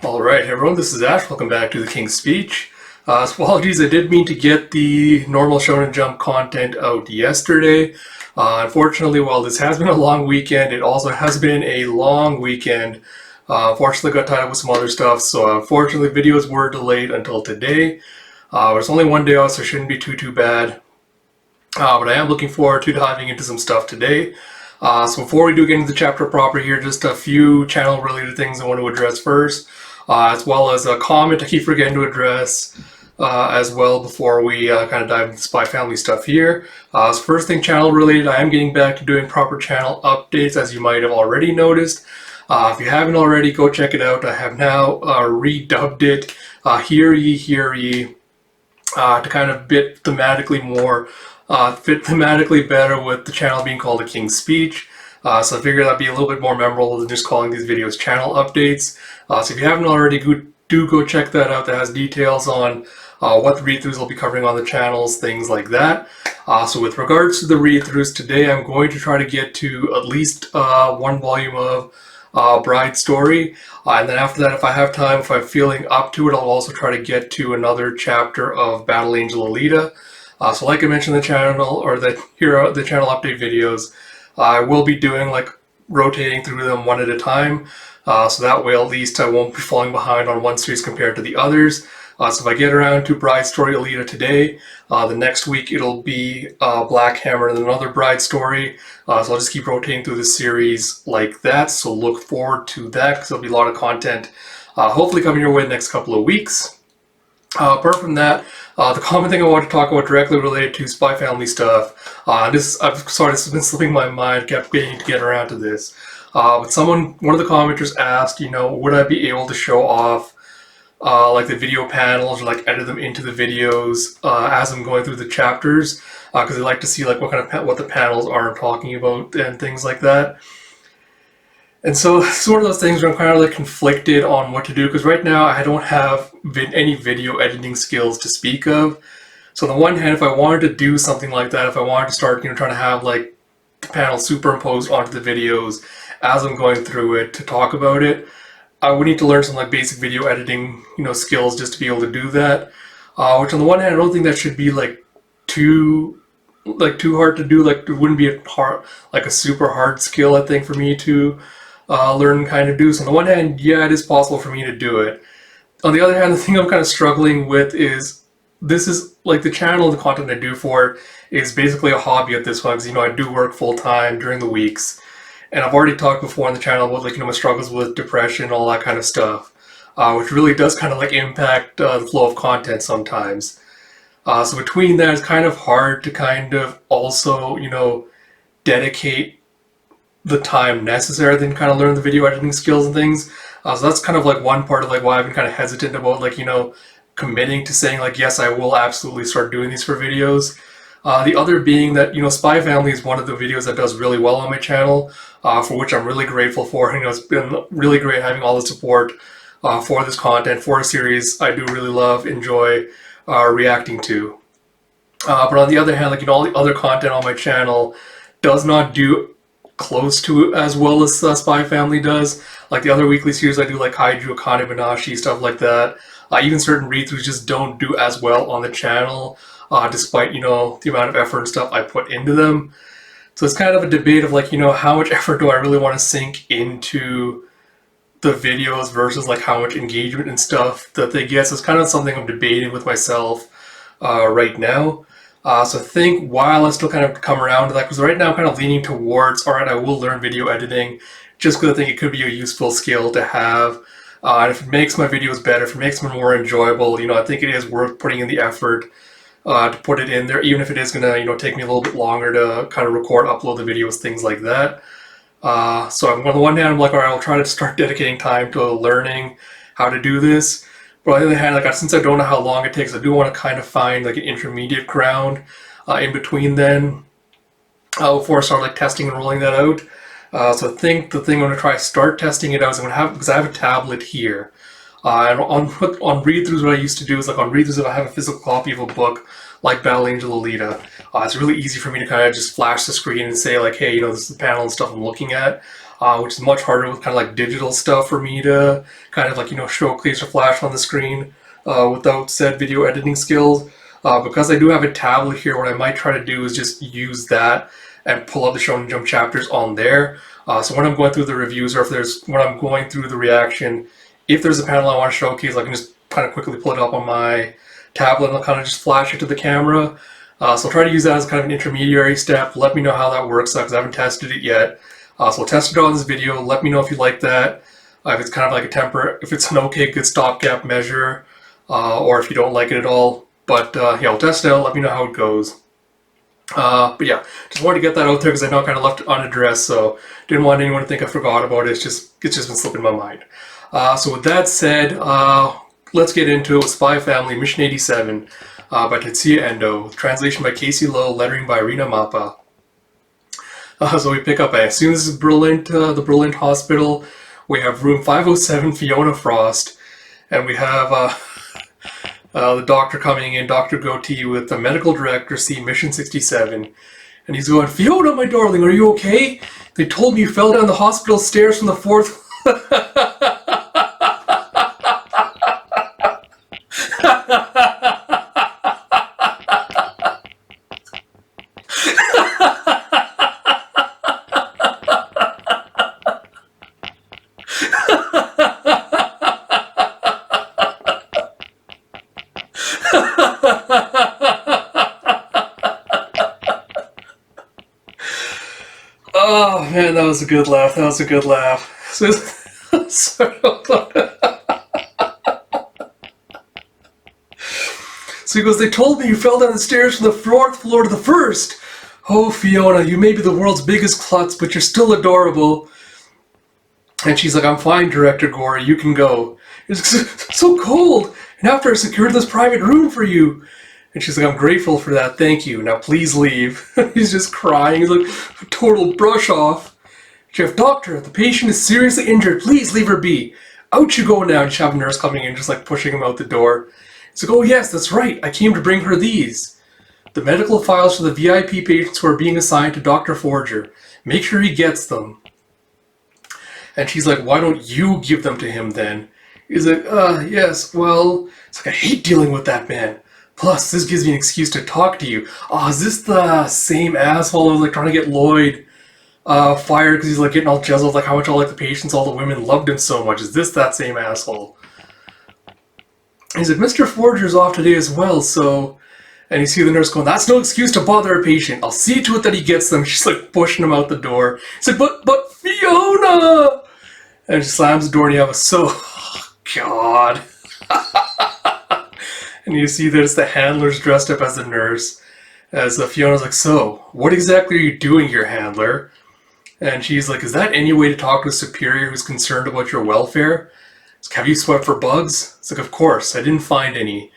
Alright, everyone, this is Ash. Welcome back to The King's Speech. Apologies, I did mean to get the normal Shonen Jump content out yesterday. Unfortunately, while this has been a long weekend, it also has been a long weekend. Unfortunately, got tied up with some other stuff, so unfortunately, videos were delayed until today. It's only one day off, so it shouldn't be too bad. But I am looking forward to diving into some stuff today. So before we do get into the chapter proper here, just a few channel-related things I want to address first, as well as a comment I keep forgetting to address as well before we kind of dive into the Spy Family stuff here. So first thing channel-related, I am getting back to doing proper channel updates, as you might have already noticed. If you haven't already, go check it out. I have now redubbed it, Hear Ye, Hear Ye, to kind of fit thematically better with the channel being called The King's Speech. So I figured that'd be a little bit more memorable than just calling these videos channel updates. So if you haven't already, do go check that out. That has details on what the read-throughs will be covering on the channels, things like that. So with regards to the read-throughs today, I'm going to try to get to at least one volume of Bride Story. And then after that, if I have time, if I'm feeling up to it, I'll also try to get to another chapter of Battle Angel Alita. So like I mentioned in the channel, or the channel update videos, I will be doing like rotating through them one at a time. So that way at least I won't be falling behind on one series compared to the others. So if I get around to Bride Story Alita today, the next week it'll be Black Hammer and another Bride Story. So I'll just keep rotating through the series like that. So look forward to that because there'll be a lot of content hopefully coming your way the next couple of weeks. Apart from that, the common thing I want to talk about directly related to Spy Family stuff, I've been slipping my mind, kept getting to get around to this. But one of the commenters asked, would I be able to show off like the video panels or like edit them into the videos as I'm going through the chapters, because they like to see like what the panels are talking about and things like that. And so it's one of those things where I'm kind of like conflicted on what to do, because right now I don't have any video editing skills to speak of. So on the one hand, if I wanted to do something like that, if I wanted to start, trying to have like the panel superimposed onto the videos as I'm going through it to talk about it, I would need to learn some like basic video editing, skills just to be able to do that. Which on the one hand, I don't think that should be too hard to do. Like it wouldn't be a super hard skill, I think, for me to learn and kind of do. So on the one hand, yeah, it is possible for me to do it. On the other hand, the thing I'm kind of struggling with is this is like the channel, the content I do for it is basically a hobby at this point, because I do work full time during the weeks, and I've already talked before on the channel about my struggles with depression, all that kind of stuff, which really does kind of impact the flow of content sometimes. So between that, it's kind of hard to kind of also dedicate the time necessary to kind of learn the video editing skills and things. So that's kind of one part of why I've been kind of hesitant about committing to saying yes, I will absolutely start doing these for videos. The other being that Spy Family is one of the videos that does really well on my channel, for which I'm really grateful for. It's been really great having all the support for this content, for a series I do really love, enjoy reacting to. But on the other hand, all the other content on my channel does not do close to as well as Spy Family does. Like the other weekly series I do, like Kaiju, Akane Banashi, stuff like that. Even certain read-throughs just don't do as well on the channel, despite the amount of effort and stuff I put into them. So it's kind of a debate of how much effort do I really want to sink into the videos versus how much engagement and stuff that they get. So it's kind of something I'm debating with myself right now. So I think while I still kind of come around to that, because right now I'm kind of leaning towards, all right, I will learn video editing, just because I think it could be a useful skill to have. And if it makes my videos better, if it makes them more enjoyable, I think it is worth putting in the effort to put it in there, even if it is going to, take me a little bit longer to kind of record, upload the videos, things like that. So on the one hand, I'm like, all right, I'll try to start dedicating time to learning how to do this. But on the other hand, since I don't know how long it takes, I do want to kind of find an intermediate ground in between then before I start testing and rolling that out. So I think the thing I'm going to try to start testing it out is because I have a tablet here. And on read-throughs, what I used to do is on read-throughs, if I have a physical copy of a book like Battle Angel Alita, it's really easy for me to kind of just flash the screen and say hey, this is the panel and stuff I'm looking at. which is much harder with kind of like digital stuff for me to kind of like, showcase or flash on the screen without said video editing skills. Because I do have a tablet here, what I might try to do is just use that and pull up the Shonen Jump chapters on there. So when I'm going through the reviews, or when I'm going through the reaction, if there's a panel I want to showcase, I can just kind of quickly pull it up on my tablet and I'll kind of just flash it to the camera. So I'll try to use that as kind of an intermediary step. Let me know how that works because I haven't tested it yet. So we'll test it on this video. Let me know if you like that. If it's kind of like if it's an okay, good stopgap measure, or if you don't like it at all. But yeah, we'll test it out. Let me know how it goes. But yeah, just wanted to get that out there because I know I kind of left it unaddressed, so didn't want anyone to think I forgot about it. It's just been slipping my mind. So with that said, let's get into it with Spy Family Mission 87 by Tetsuya Endo, translation by Casey Lowe, lettering by Rina Mappa. So we pick up, I assume this is Brilliant, the Brilliant Hospital. We have room 507, Fiona Frost, and we have the doctor coming in, Dr. Goatee, with the medical director, see Mission 67. And he's going, "Fiona, my darling, are you okay? They told me you fell down the hospital stairs from the fourth..." Oh man, that was a good laugh. That was a good laugh. So he goes, "They told me you fell down the stairs from the fourth floor to the first. Oh, Fiona, you may be the world's biggest klutz, but you're still adorable." And she's like, "I'm fine, Director Gore. You can go." It's so cold. And after I secured this private room for you. And she's like, "I'm grateful for that, thank you. Now please leave." He's just crying. He's like, total brush off. "Jeff, doctor, the patient is seriously injured. Please leave her be. Out you go now." And you have a nurse coming in, just like pushing him out the door. He's like, "Oh yes, that's right. I came to bring her these. The medical files for the VIP patients who are being assigned to Dr. Forger. Make sure he gets them." And she's like, "Why don't you give them to him then?" He's like, "Yes, well..." It's like, "I hate dealing with that man. Plus, this gives me an excuse to talk to you." Oh, is this the same asshole who was like trying to get Lloyd fired because he's like getting all jazzled, like how much all like the patients, all the women loved him so much? Is this that same asshole? He's like, "Mr. Forger's off today as well, so..." And you see the nurse going, "That's no excuse to bother a patient. I'll see to it that he gets them." She's like pushing him out the door. He's like, but Fiona!" And she slams the door and you have a oh, God. And you see there's the handlers dressed up as the nurse. As Fiona's like, "So, what exactly are you doing here, handler?" And she's like, "Is that any way to talk to a superior who's concerned about your welfare?" It's like, "Have you swept for bugs?" It's like, "Of course, I didn't find any."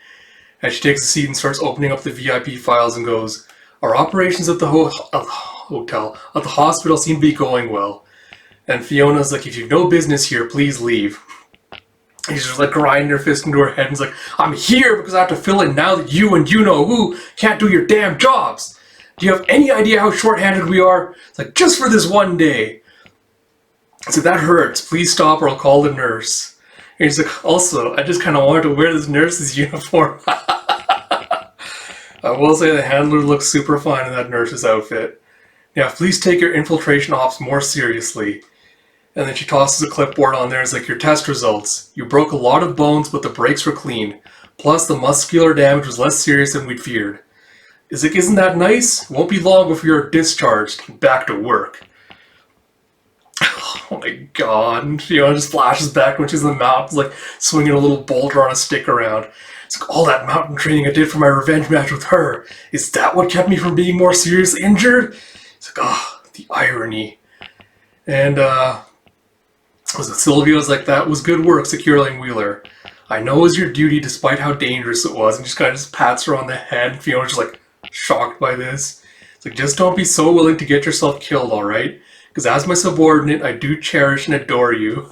And she takes a seat and starts opening up the VIP files and goes, "Our operations at the at the hospital seem to be going well." And Fiona's like, "If you've no business here, please leave." He's just like grinding her fist into her head and he's like, "I'm here because I have to fill in now that you and you-know-who can't do your damn jobs. Do you have any idea how short-handed we are? It's like, just for this one day." So that hurts. Please stop or I'll call the nurse. And he's like, "Also, I just kind of wanted to wear this nurse's uniform." I will say the handler looks super fine in that nurse's outfit. "Yeah, please take your infiltration ops more seriously." And then she tosses a clipboard on there and is like, "Your test results. You broke a lot of bones, but the breaks were clean. Plus, the muscular damage was less serious than we'd feared. Isn't that nice? Won't be long before you're discharged and back to work." Oh my god. And Fiona just flashes back when she's in the mountains, like swinging a little boulder on a stick around. It's like, "All that mountain training I did for my revenge match with her. Is that what kept me from being more seriously injured?" It's like, oh, the irony. And, was it Sylvia's like, "That was good work securing Wheeler. I know it was your duty despite how dangerous it was," and just kind of just pats her on the head. And Fiona's just like shocked by this. It's like, "Just don't be so willing to get yourself killed, alright? Because as my subordinate, I do cherish and adore you."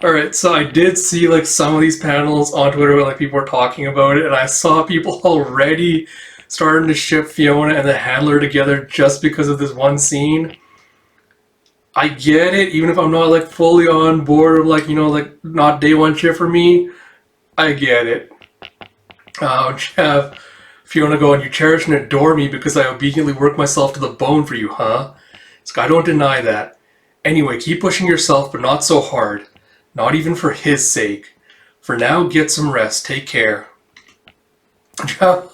Alright, so I did see like some of these panels on Twitter where like people were talking about it, and I saw people already starting to ship Fiona and the handler together just because of this one scene. I get it, even if I'm not like fully on board, or like, you know, like not day one shift for me, I get it. Jeff, Fiona going, you cherish and adore me because I obediently work myself to the bone for you, huh? It's like, I don't deny that. Anyway, keep pushing yourself, but not so hard. Not even for his sake. For now, get some rest. Take care. Jeff,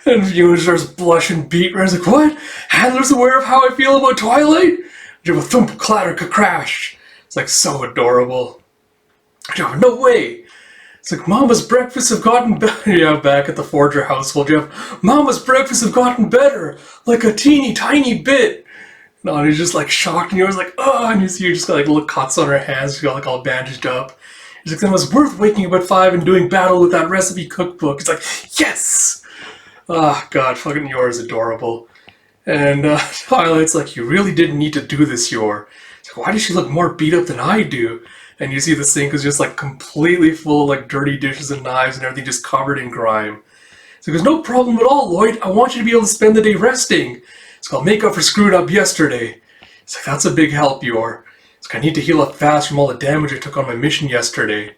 and Fiona starts blushing, beat red. Like, what? Handler's aware of how I feel about Twilight? Jeff, a thump, clatter, crash. It's like so adorable. Jeff, no way. It's like, Mama's breakfasts have gotten better. Yeah, back at the Forger household, Jeff. Mama's breakfasts have gotten better. Like a teeny tiny bit. No, and he's just like shocked, and he was like, oh, and you see her just got like little cuts on her hands. She got like all bandaged up. He's like, it was worth waking up at 5 and doing battle with that recipe cookbook. It's like, yes! Ah, God, fucking Yor is adorable. And Twilight's like, you really didn't need to do this, Yor. It's like, why does she look more beat up than I do? And you see the sink is just like completely full of like dirty dishes and knives and everything just covered in grime. So he goes, no problem at all, Lloyd. I want you to be able to spend the day resting. It's called make up for screwing up yesterday. It's like, that's a big help, Yor. It's like, I need to heal up fast from all the damage I took on my mission yesterday.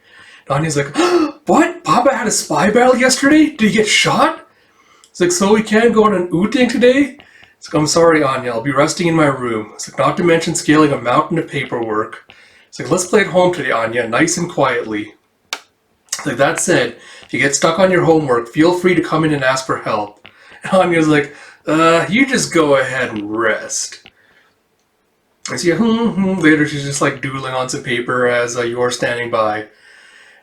And Anya's like, what? Papa had a spy battle yesterday? Did he get shot? It's like, so we can't go on an outing today? It's like, I'm sorry, Anya. I'll be resting in my room. It's like, not to mention scaling a mountain of paperwork. It's like, let's play at home today, Anya, nice and quietly. It's like, that said, if you get stuck on your homework, feel free to come in and ask for help. And Anya's like, you just go ahead and rest. And so later she's just like doodling on some paper as you're standing by.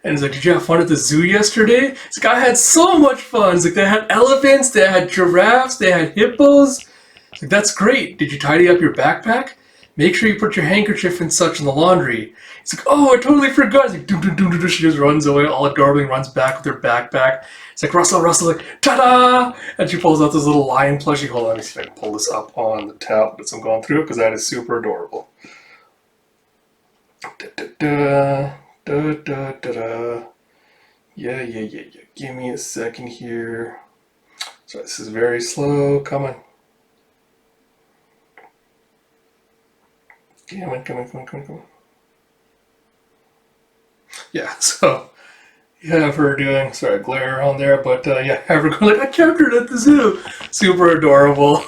And it's like, did you have fun at the zoo yesterday? It's like, I had so much fun. It's like, they had elephants, they had giraffes, they had hippos. It's like, that's great. Did you tidy up your backpack? Make sure you put your handkerchief and such in the laundry. It's like, oh, I totally forgot. It's like, doom, doom, doom, doom. She just runs away, all adorably, and runs back with her backpack. It's like, Russell, like, ta-da! And she pulls out this little lion plushie. Hold on, let me see if I can pull this up on the tablet as I'm going through it, because that is super adorable. Da-da-da. Yeah. Give me a second here. So this is very slow. Come on. Come on. Yeah, so you have her doing, sorry, glare on there, but yeah, have her going like, I captured it at the zoo. Super adorable.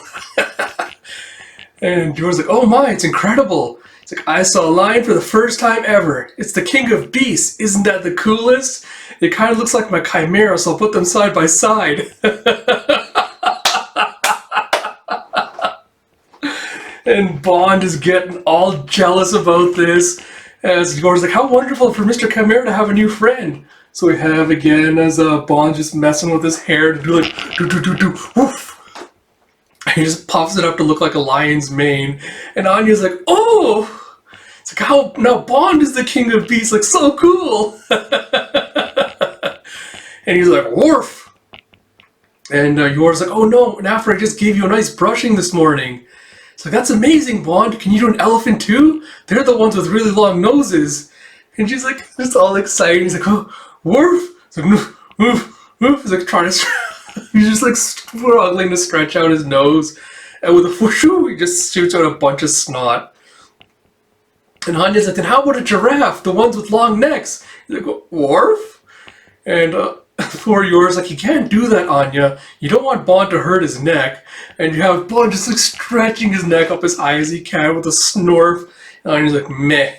And George's like, oh my, it's incredible. It's like, I saw a lion for the first time ever. It's the king of beasts. Isn't that the coolest? It kind of looks like my chimera, so I'll put them side by side. And Bond is getting all jealous about this. As George's like, how wonderful for Mr. Chimera to have a new friend. So we have again as Bond just messing with his hair to do like, do, woof. And he just puffs it up to look like a lion's mane. And Anya's like, oh! It's like, how, now Bond is the king of beasts, like, so cool! And he's like, woof! And Yor's like, oh no, Nafra, I just gave you a nice brushing this morning. It's like, that's amazing, Bond. Can you do an elephant too? They're the ones with really long noses. And she's like, just all excited. He's like, oh, woof! It's like, woof. He's like, trying to, he's just like struggling to stretch out his nose. And with a whooshoo, he just shoots out a bunch of snot. And Anya's like, then how about a giraffe? The ones with long necks? He's like, woof? And poor Yor's like, you can't do that, Anya. You don't want Bond to hurt his neck. And you have Bond just like stretching his neck up as high as he can with a snorf. And Anya's like, meh.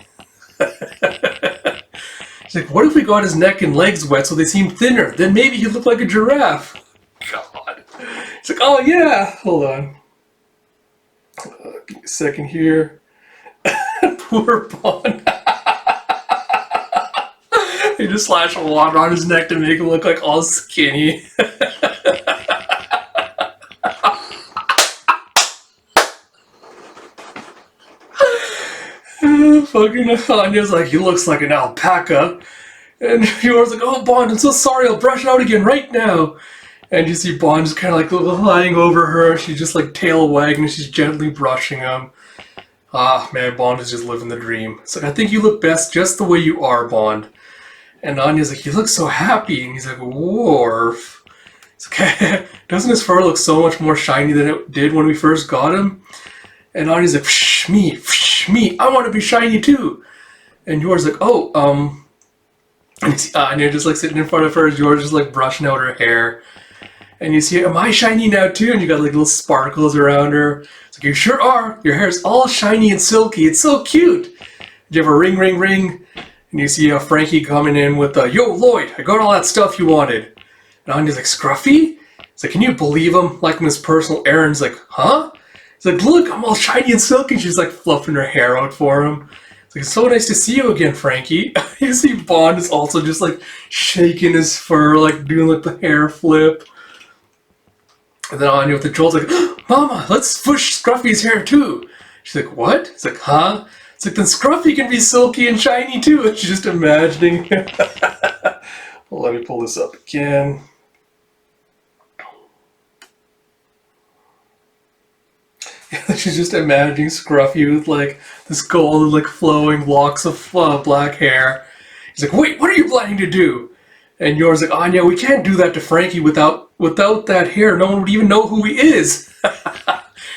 She's like, what if we got his neck and legs wet so they seem thinner? Then maybe he'd look like a giraffe. God. It's like, oh yeah. Hold on. Give me a second here. Poor Bond. He just slashed water on his neck to make him look like all skinny. Fucking Anya's like, he looks like an alpaca. And Yor's like, oh Bond, I'm so sorry, I'll brush it out again right now. And you see Bond just kind of like lying over her. She's just like tail wagging, she's gently brushing him. Ah, man, Bond is just living the dream. It's like, I think you look best just the way you are, Bond. And Anya's like, you look so happy. And he's like, Worf. It's okay. Doesn't his fur look so much more shiny than it did when we first got him? And Anya's like, psh, me, I want to be shiny too. And Yor's like, oh, and you're just like sitting in front of her, Yor's just like brushing out her hair. And you see, am I shiny now too? And you got like little sparkles around her. It's like, you sure are. Your hair's all shiny and silky. It's so cute. You have a ring, ring, ring. And you see Frankie coming in with, yo, Lloyd, I got all that stuff you wanted. And Anya's like, Scruffy? It's like, can you believe him? Like, in his personal errands, like, huh? He's like, look, I'm all shiny and silky. And she's like fluffing her hair out for him. It's like, it's so nice to see you again, Frankie. You see Bond is also just like shaking his fur, like doing like the hair flip. And then Anya with the trolls like, Mama, let's push Scruffy's hair too. She's like, what? It's like, huh? It's like, then Scruffy can be silky and shiny too. And she's just imagining. Well, let me pull this up again. Yeah, she's just imagining Scruffy with like this golden, like flowing locks of black hair. He's like, wait, what are you planning to do? And Yor's like, Anya, we can't do that to Frankie without that hair. No one would even know who he is.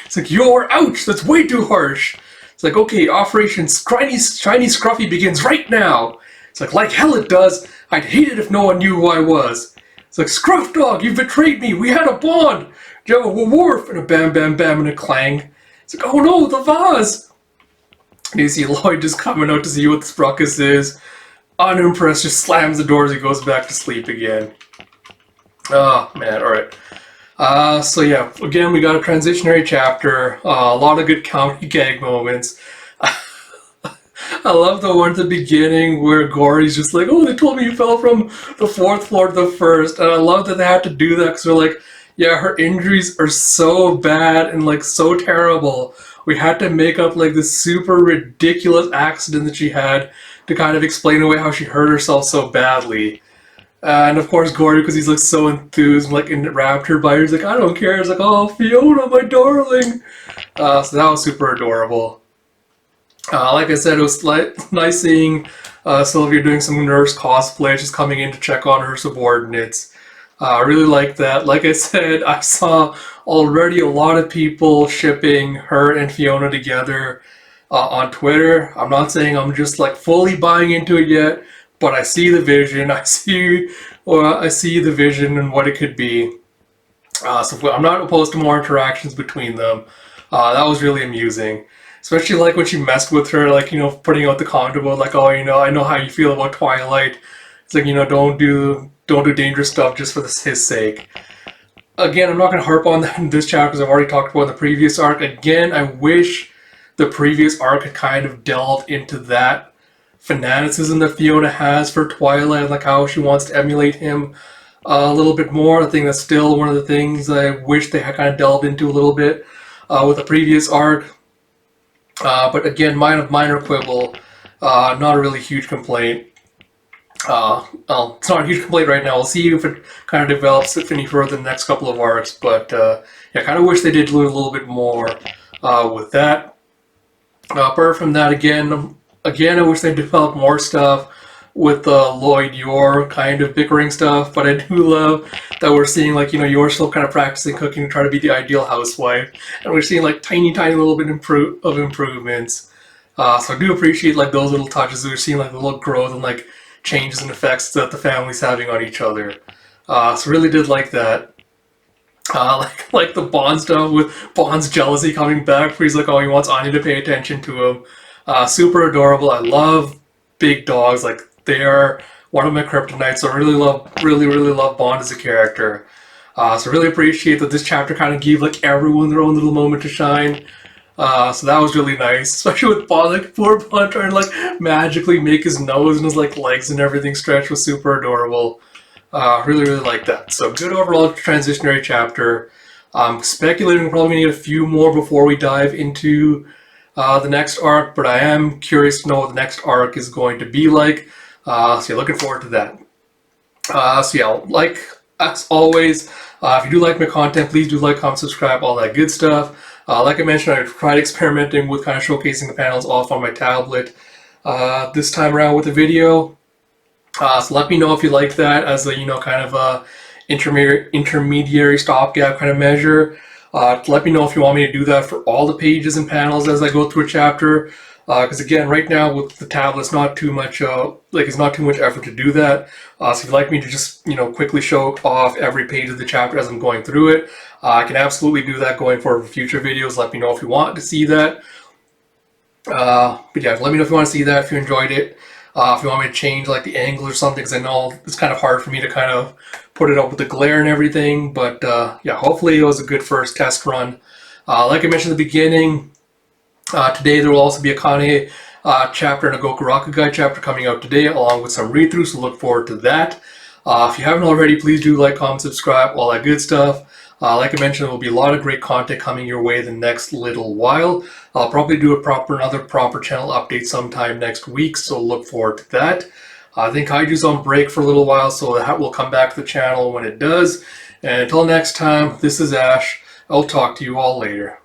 It's like, Yor, ouch, that's way too harsh. It's like, okay, Operation Shiny Scruffy begins right now. It's like hell it does. I'd hate it if no one knew who I was. It's like, Scruff Dog, you've betrayed me. We had a bond. Do you have a woof? And a bam, bam, bam, and a clang. It's like, oh no, the vase. And you see Lloyd just coming out to see what this ruckus is. Unimpressed, just slams the door as he goes back to sleep again. Oh, man, alright. So yeah, again, we got a transitionary chapter. A lot of good comedy gag moments. I love the one at the beginning where Gory's just like, oh, they told me you fell from the 4th floor to the 1st. And I love that they had to do that because they're like, yeah, her injuries are so bad and like so terrible. We had to make up like this super ridiculous accident that she had to kind of explain away how she hurt herself so badly. And of course, Gory, because he's like so enthused, and, like enwrapped her by her, he's like, I don't care. It's like, oh, Fiona, my darling. So that was super adorable. Like I said, it was nice seeing Sylvia doing some nurse cosplay, just coming in to check on her subordinates. I really like that. Like I said, I saw already a lot of people shipping her and Fiona together on Twitter. I'm not saying I'm just like fully buying into it yet, but I see the vision. I see the vision and what it could be. So I'm not opposed to more interactions between them. That was really amusing. Especially like when she messed with her, like, you know, putting out the comment about like, oh, you know, I know how you feel about Twilight. It's like, you know, don't do dangerous stuff just for his sake. Again, I'm not going to harp on that in this chapter because I've already talked about the previous arc. Again, I wish the previous arc had kind of delved into that fanaticism that Fiona has for Twilight, like how she wants to emulate him a little bit more. I think that's still one of the things I wish they had kind of delved into a little bit with the previous arc. But again, minor quibble, not a really huge complaint. Well, it's not a huge complaint right now. We'll see if it kind of develops any further in the next couple of arcs. But yeah, I kind of wish they did do a little bit more with that. Apart from that, again, I wish they developed more stuff with Lloyd Yor kind of bickering stuff. But I do love that we're seeing, like, you know, Yor still kind of practicing cooking to try to be the ideal housewife, and we're seeing like tiny little bit of improvements. So I do appreciate like those little touches. We're seeing like the little growth and like changes and effects that the family's having on each other. So really did like that. Like the Bond stuff with Bond's jealousy coming back, where he's like, oh, he wants Anya to pay attention to him. Super adorable. I love big dogs. Like, they are one of my kryptonites. So I really love Bond as a character. So really appreciate that this chapter kind of gave like everyone their own little moment to shine. So that was really nice, especially with Bond, like poor Bond trying to like magically make his nose and his like legs and everything stretch was super adorable. Really like that. So good overall transitionary chapter. Speculating we're probably gonna get a few more before we dive into the next arc, but I am curious to know what the next arc is going to be like. So yeah, looking forward to that. So yeah, like as always, if you do like my content, please do like, comment, subscribe, all that good stuff. Like I mentioned, I've tried experimenting with kind of showcasing the panels off on my tablet this time around with the video. So let me know if you like that as a, you know, kind of intermediary stopgap kind of measure. Let me know if you want me to do that for all the pages and panels as I go through a chapter. Because again, right now with the tablet, it's not too much it's not too much effort to do that. So if you'd like me to just quickly show off every page of the chapter as I'm going through it, I can absolutely do that going forward for future videos. Let me know if you want to see that. But yeah, let me know if you want to see that, if you enjoyed it. If you want me to change like the angle or something, because I know it's kind of hard for me to kind of put it up with the glare and everything. But yeah, hopefully it was a good first test run. Like I mentioned at the beginning, today there will also be a Kane chapter and a Goku Rakugai chapter coming out today, along with some read-throughs, so look forward to that. If you haven't already, please do like, comment, subscribe, all that good stuff. Like I mentioned, there will be a lot of great content coming your way the next little while. I'll probably do another proper channel update sometime next week, so look forward to that. I think Kaiju's on break for a little while, so that will come back to the channel when it does. And until next time, this is Ash. I'll talk to you all later.